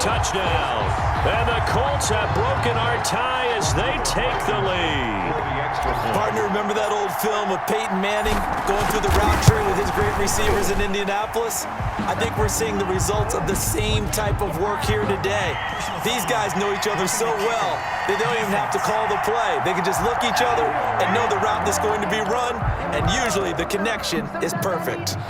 Touchdown. And the Colts have broken our tie as they take the lead. Partner, remember that old film of Peyton Manning going through the route tree with his great receivers in Indianapolis? I think we're seeing the results of the same type of work here today. These guys know each other so well, they don't even have to call the play. They can just look each other and know the route that's going to be run, and usually the connection is perfect.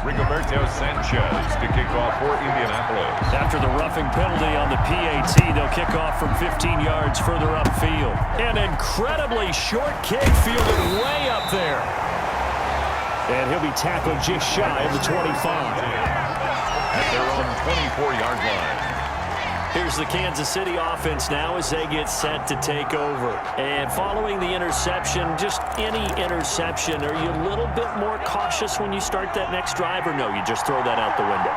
Rigoberto Sanchez to kick off for Indianapolis. After the roughing penalty on the PAT, they'll kick off from 15 yards further upfield. An incredibly short kick fielded way up there. And he'll be tackled just shy of the 25. At their own 24-yard line. Here's the Kansas City offense now as they get set to take over. And following the interception, just any interception, are you a little bit more cautious when you start that next drive, or no, you just throw that out the window?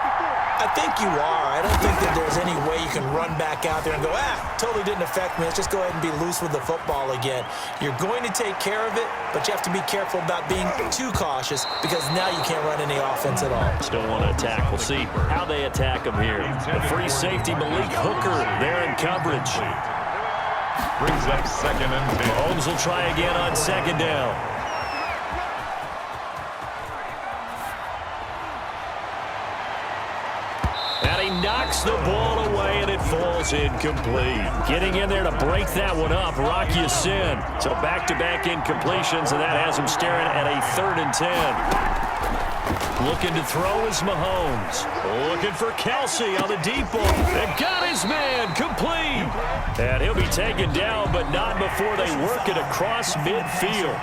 I think you are. I don't think that there's any way you can run back out there and go, totally didn't affect me. Let's just go ahead and be loose with the football again. You're going to take care of it, but you have to be careful about being too cautious because now you can't run any offense at all. Still want to attack. We'll see how they attack him here. The free safety, Malik Hooker, there in coverage. Brings up 2nd and 10. Holmes will try again on 2nd down. Knocks the ball away, and it falls incomplete. Getting in there to break that one up, Rock Ya-Sin. So back-to-back incompletions, and that has him staring at a 3rd and 10. Looking to throw is Mahomes. Looking for Kelsey on the deep ball. They've got his man complete. And he'll be taken down, but not before they work it across midfield.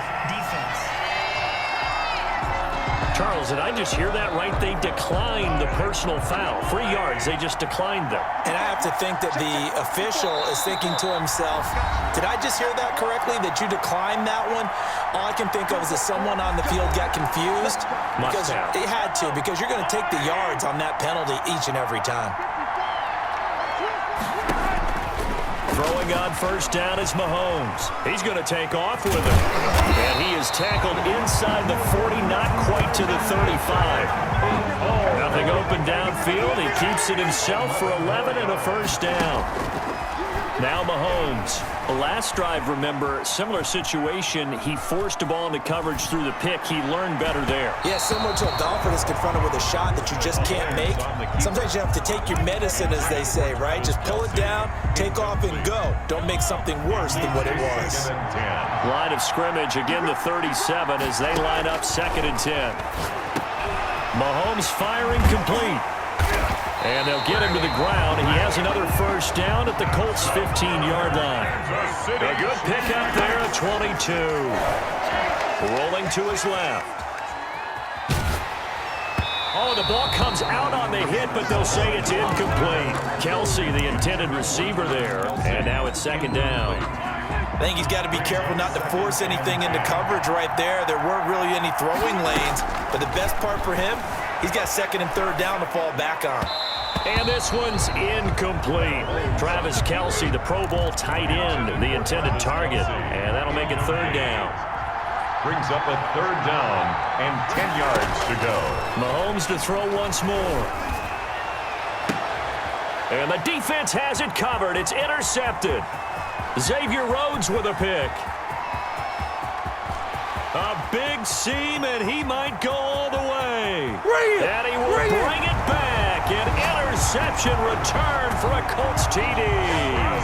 Charles, did I just hear that right? They declined the personal foul. 3 yards, they just declined them. And I have to think that the official is thinking to himself, did I just hear that correctly, that you declined that one? All I can think of is that someone on the field got confused. Must have. It had to, because you're going to take the yards on that penalty each and every time. Throwing on 1st down is Mahomes. He's going to take off with it. And he is tackled inside the 40, not quite to the 35. Nothing open downfield. He keeps it himself for 11 and a 1st down. Now Mahomes. The last drive, remember, similar situation. He forced the ball into coverage through the pick. He learned better there. Yeah, similar to a golfer that's confronted with a shot that you just can't make. Sometimes you have to take your medicine, as they say, right? Just pull it down, take off, and go. Don't make something worse than what it was. Line of scrimmage, again the 37 as they line up 2nd and 10. Mahomes firing complete. And they'll get him to the ground. He has another 1st down at the Colts' 15-yard line. A good pickup there at 22. Rolling to his left. Oh, the ball comes out on the hit, but they'll say it's incomplete. Kelsey, the intended receiver there. And now it's 2nd down. I think he's got to be careful not to force anything into coverage right there. There weren't really any throwing lanes. But the best part for him, he's got 2nd and 3rd down to fall back on. And this one's incomplete. Travis Kelsey, the Pro Bowl tight end, the intended target. And that'll make it 3rd down. Brings up a 3rd down and 10 yards to go. Mahomes to throw once more. And the defense has it covered. It's intercepted. Xavier Rhodes with a pick. A big seam, and he might go all the way. And he will bring it back. An interception return for a Colts TD.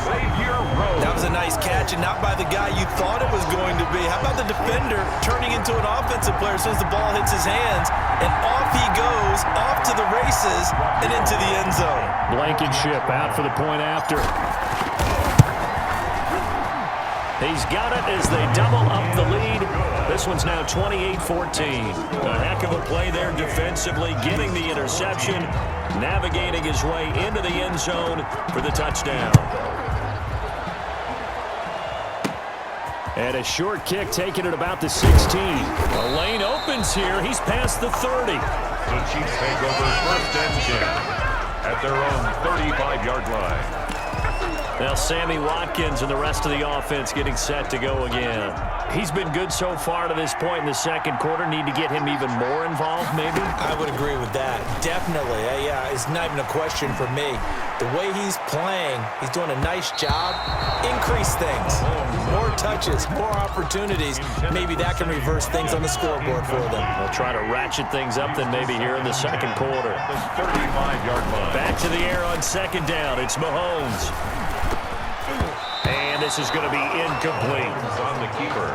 Xavier Rhodes. That was a nice catch, and not by the guy you thought it was going to be. How about the defender turning into an offensive player as soon as the ball hits his hands, and off he goes, off to the races, and into the end zone. Blankenship out for the point after. He's got it as they double up the lead. This one's now 28-14. A heck of a play there defensively, getting the interception, navigating his way into the end zone for the touchdown. And a short kick taken at about the 16. The lane opens here. He's past the 30. The Chiefs take over 1st and 10 at their own 35-yard line. Now Sammy Watkins and the rest of the offense getting set to go again. He's been good so far to this point in the second quarter. Need to get him even more involved, maybe? I would agree with that. Definitely. It's not even a question for me. The way he's playing, he's doing a nice job. Increase things. More touches, more opportunities. Maybe that can reverse things on the scoreboard for them. They'll try to ratchet things up then maybe here in the second quarter. The 35-yard line. Back to the air on second down. It's Mahomes. And this is going to be incomplete. On the keeper.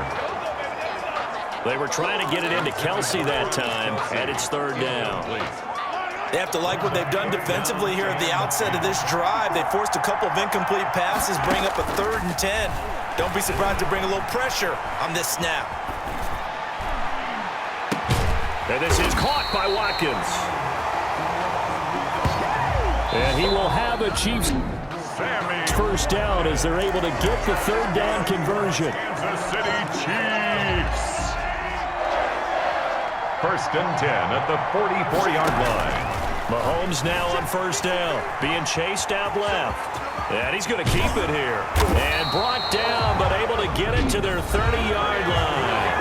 They were trying to get it into Kelsey that time, and it's third down. They have to like what they've done defensively here at the outset of this drive. They forced a couple of incomplete passes, bring up a 3rd and 10. Don't be surprised to bring a little pressure on this snap. And this is caught by Watkins. And he will have a Chiefs first down as they're able to get the 3rd down conversion. Kansas City Chiefs. 1st and 10 at the 44-yard line. Mahomes now on first down, being chased out left. And he's going to keep it here. And brought down, but able to get it to their 30-yard line.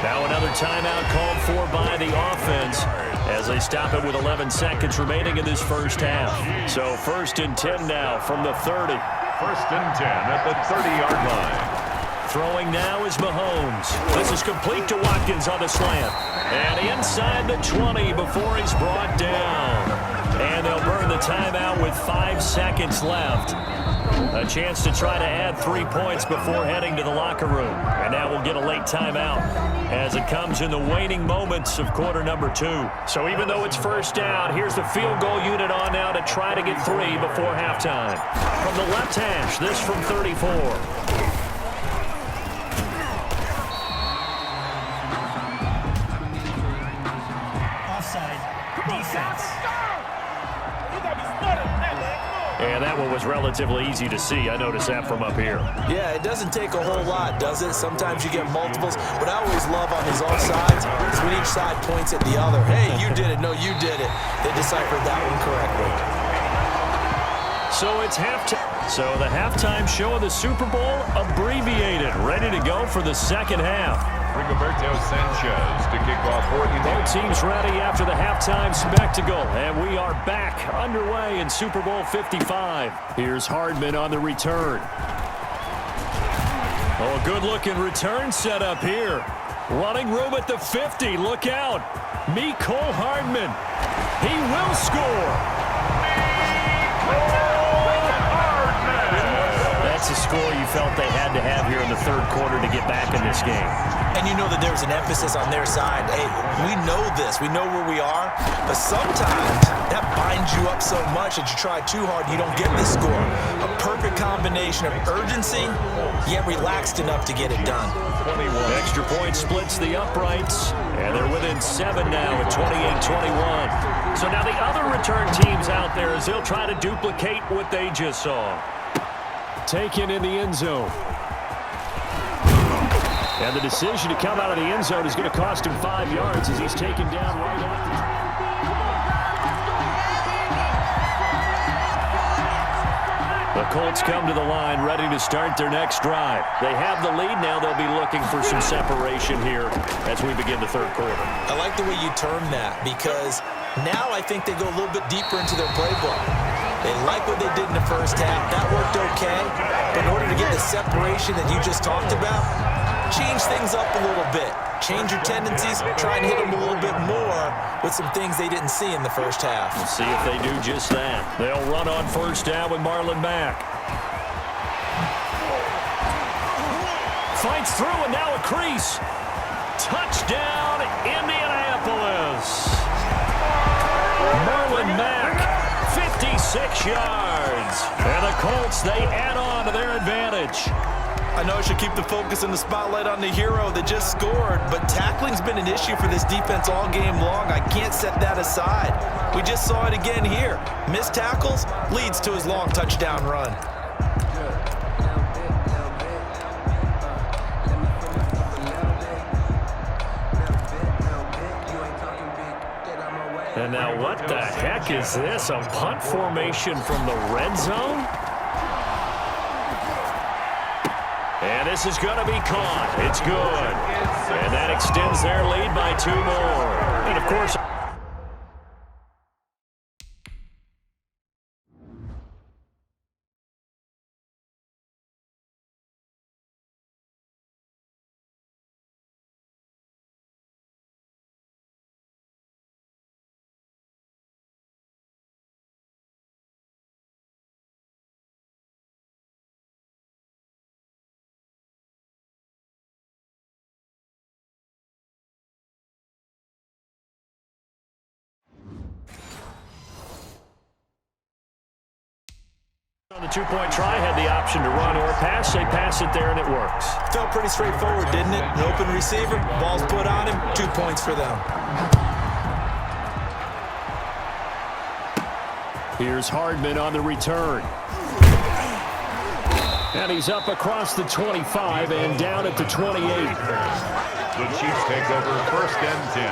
Now another timeout called for by the offense as they stop it with 11 seconds remaining in this first half. So 1st and 10 now from the 30. 1st and 10 at the 30-yard line. Throwing now is Mahomes. This is complete to Watkins on the slant. And inside the 20 before he's brought down. And they'll burn the timeout with 5 seconds left. A chance to try to add 3 points before heading to the locker room. And now we'll get a late timeout as it comes in the waning moments of quarter number 2. So even though it's first down, here's the field goal unit on now to try to get 3 before halftime. From the left hash, this from 34. And that one was relatively easy to see. I noticed that from up here. Yeah, it doesn't take a whole lot, does it? Sometimes you get multiples. What I always love on these offsides is when each side points at the other. Hey, you did it. No, you did it. They deciphered that one correctly. So it's halftime. So the halftime show of the Super Bowl abbreviated. Ready to go for the second half. Rigoberto Sanchez to kick off for you. Both teams ready after the halftime spectacle. And we are back underway in Super Bowl 55. Here's Hardman on the return. Oh, good-looking return set up here. Running room at the 50. Look out. Mecole Hardman. He will score. That's a score you felt they had to have here in the third quarter to get back in this game. And you know that there was an emphasis on their side. Hey, we know this. We know where we are. But sometimes that binds you up so much that you try too hard, you don't get the score. A perfect combination of urgency, yet relaxed enough to get it done. 21. Extra point splits the uprights, and they're within 7 now at 28-21. So now the other return teams out there as they'll try to duplicate what they just saw. Taken in the end zone. And the decision to come out of the end zone is going to cost him 5 yards as he's taken down right off the Colts come to the line ready to start their next drive. They have the lead now. They'll be looking for some separation here as we begin the third quarter. I like the way you term that because now I think they go a little bit deeper into their playbook. They like what they did in the first half. That worked okay. But in order to get the separation that you just talked about, change things up a little bit. Change your tendencies. Try and hit them a little bit more with some things they didn't see in the first half. We'll see if they do just that. They'll run on first down with Marlon Mack. Fights through and now a crease. Touchdown, Indianapolis. Marlon Mack, 56 yards. And the Colts, they add on to their advantage. I know I should keep the focus and the spotlight on the hero that just scored, but tackling's been an issue for this defense all game long. I can't set that aside. We just saw it again here. Missed tackles leads to his long touchdown run. And now what the heck is this? A punt formation from the red zone? And this is going to be caught. It's good. And that extends their lead by 2 more. And, of course, on the two-point try, had the option to run or pass. They pass it there, and it works. Felt pretty straightforward, didn't it? An open receiver, ball's put on him, 2 points for them. Here's Hardman on the return. And he's up across the 25 and down at the 28. The Chiefs take over 1st and 10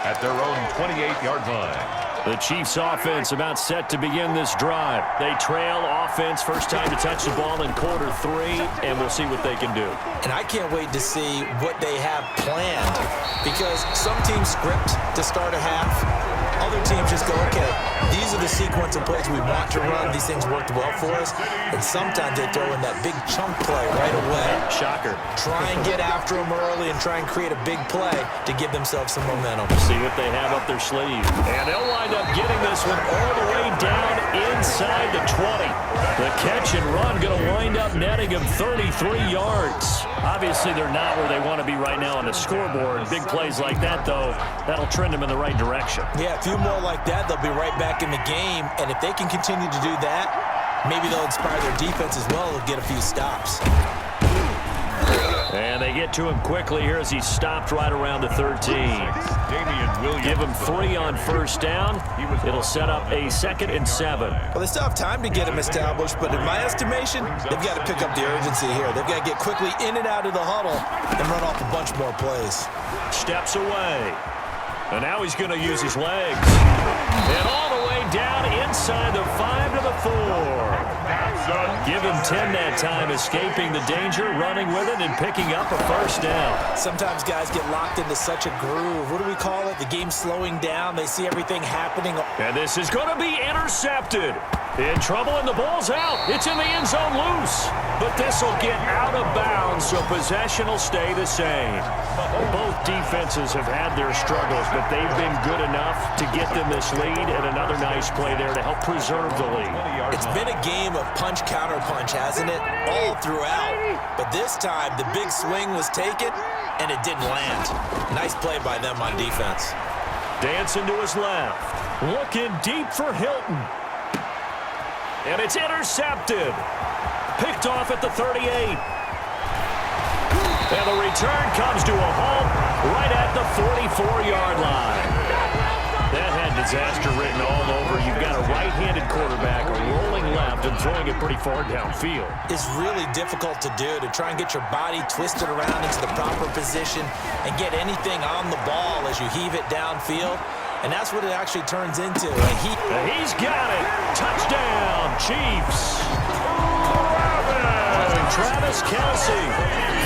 at their own 28-yard line. The Chiefs offense about set to begin this drive. They trail offense, first time to touch the ball in quarter 3, and we'll see what they can do. And I can't wait to see what they have planned, because some teams script to start a half. Other teams just go, okay, these are the sequence of plays we want to run. These things worked well for us. And sometimes they throw in that big chunk play right away. Shocker. Try and get after them early and try and create a big play to give themselves some momentum. See what they have up their sleeve. And they'll wind up getting this one all the way down inside the 20. The catch and run going to wind up netting him 33 yards. Obviously, they're not where they want to be right now on the scoreboard. Big plays like that, though, that'll trend them in the right direction. Yeah, a few more like that, they'll be right back in the game. And if they can continue to do that, maybe they'll inspire their defense as well and get a few stops. And they get to him quickly here as he stopped right around the 13. Give him 3 on first down. It'll set up a 2nd and 7. Well, they still have time to get him established, but in my estimation, they've got to pick up the urgency here. They've got to get quickly in and out of the huddle and run off a bunch more plays. Steps away. And now he's going to use his legs. And all the way down inside the 5 to the 4. Give him 10 that time, escaping the danger, running with it, and picking up a first down. Sometimes guys get locked into such a groove. What do we call it? The game's slowing down. They see everything happening. And this is going to be intercepted. In trouble, and the ball's out. It's in the end zone loose. But this will get out of bounds, so possession will stay the same. Both defenses have had their struggles, but they've been good enough to get them this lead, and another nice play there to help preserve the lead. It's been a game of punch-counter-punch, hasn't it? All throughout. But this time, the big swing was taken, and it didn't land. Nice play by them on defense. Dancing to his left. Looking deep for Hilton. And it's intercepted. Picked off at the 38. And the return comes to a halt right at the 44-yard line. That had disaster written all over. You've got a right-handed quarterback, a rolling left, and throwing it pretty far downfield. It's really difficult to do, to try and get your body twisted around into the proper position and get anything on the ball as you heave it downfield. And that's what it actually turns into. He's got it. Touchdown, Chiefs. Travis Kelce,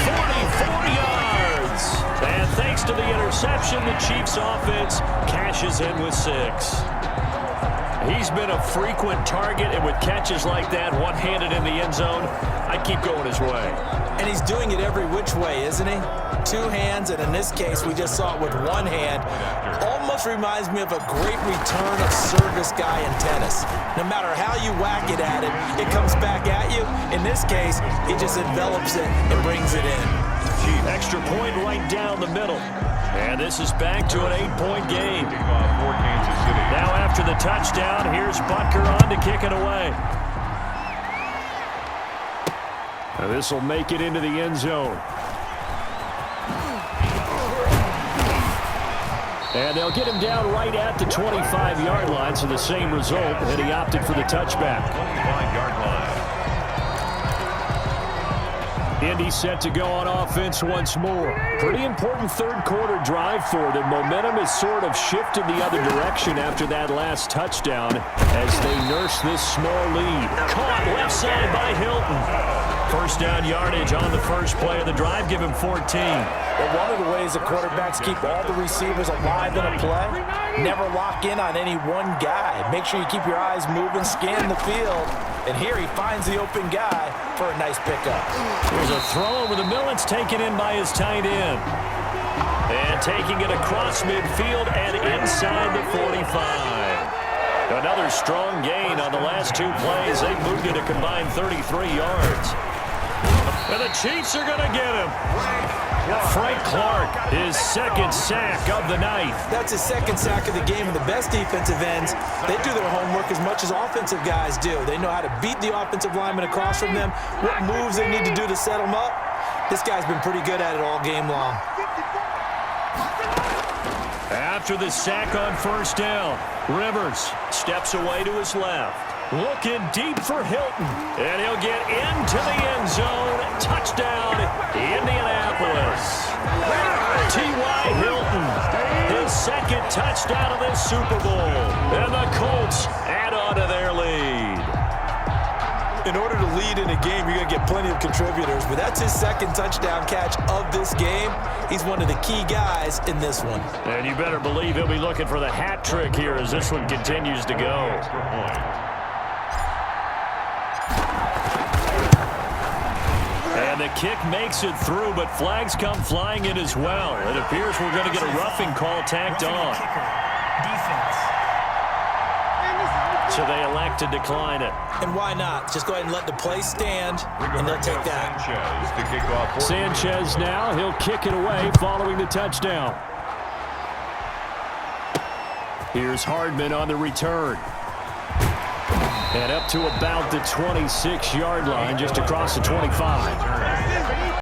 44 yards. And thanks to the interception, the Chiefs offense cashes in with 6. He's been a frequent target, and with catches like that, one-handed in the end zone, I'd keep going his way. And he's doing it every which way, isn't he? 2 hands, and in this case, we just saw it with 1 hand. Almost reminds me of a great return of service guy in tennis. No matter how you whack it at him, it comes back at you. In this case, he just envelops it and brings it in. Extra point right down the middle. And this is back to an 8-point game. Now after the touchdown, here's Butker on to kick it away. Now this will make it into the end zone. And they'll get him down right at the 25-yard line, so the same result, and he opted for the touchback. 25-yard line. Indy set to go on offense once more. Pretty important third quarter drive for them. Momentum has sort of shifted the other direction after that last touchdown as they nurse this small lead. Caught left side by Hilton. First down yardage on the first play of the drive. Give him 14. Well, one of the ways the quarterbacks keep all the receivers alive in a play, never lock in on any one guy. Make sure you keep your eyes moving, scan the field, and here he finds the open guy for a nice pickup. There's a throw over the middle. It's taken in by his tight end. And taking it across midfield and inside the 45. Another strong gain on the last two plays. They moved it a combined 33 yards. And the Chiefs are going to get him. Frank Clark, his second sack of the night. That's his second sack of the game, and the best defensive ends, they do their homework as much as offensive guys do. They know how to beat the offensive lineman across from them, what moves they need to do to set them up. This guy's been pretty good at it all game long. After the sack on first down, Rivers steps away to his left. Looking deep for Hilton. And he'll get into the end zone. Touchdown, Indianapolis. T.Y. Hilton, his second touchdown of this Super Bowl. And the Colts add on to their lead. In order to lead in a game, you're going to get plenty of contributors, but that's his second touchdown catch of this game. He's one of the key guys in this one. And you better believe he'll be looking for the hat trick here as this one continues to go. And the kick makes it through, but flags come flying in as well. It appears we're going to get a roughing call tacked on. So they elect to decline it. And why not? Just go ahead and let the play stand, and they'll take that. Sanchez now, he'll kick it away following the touchdown. Here's Hardman on the return. And up to about the 26-yard line, just across the 25.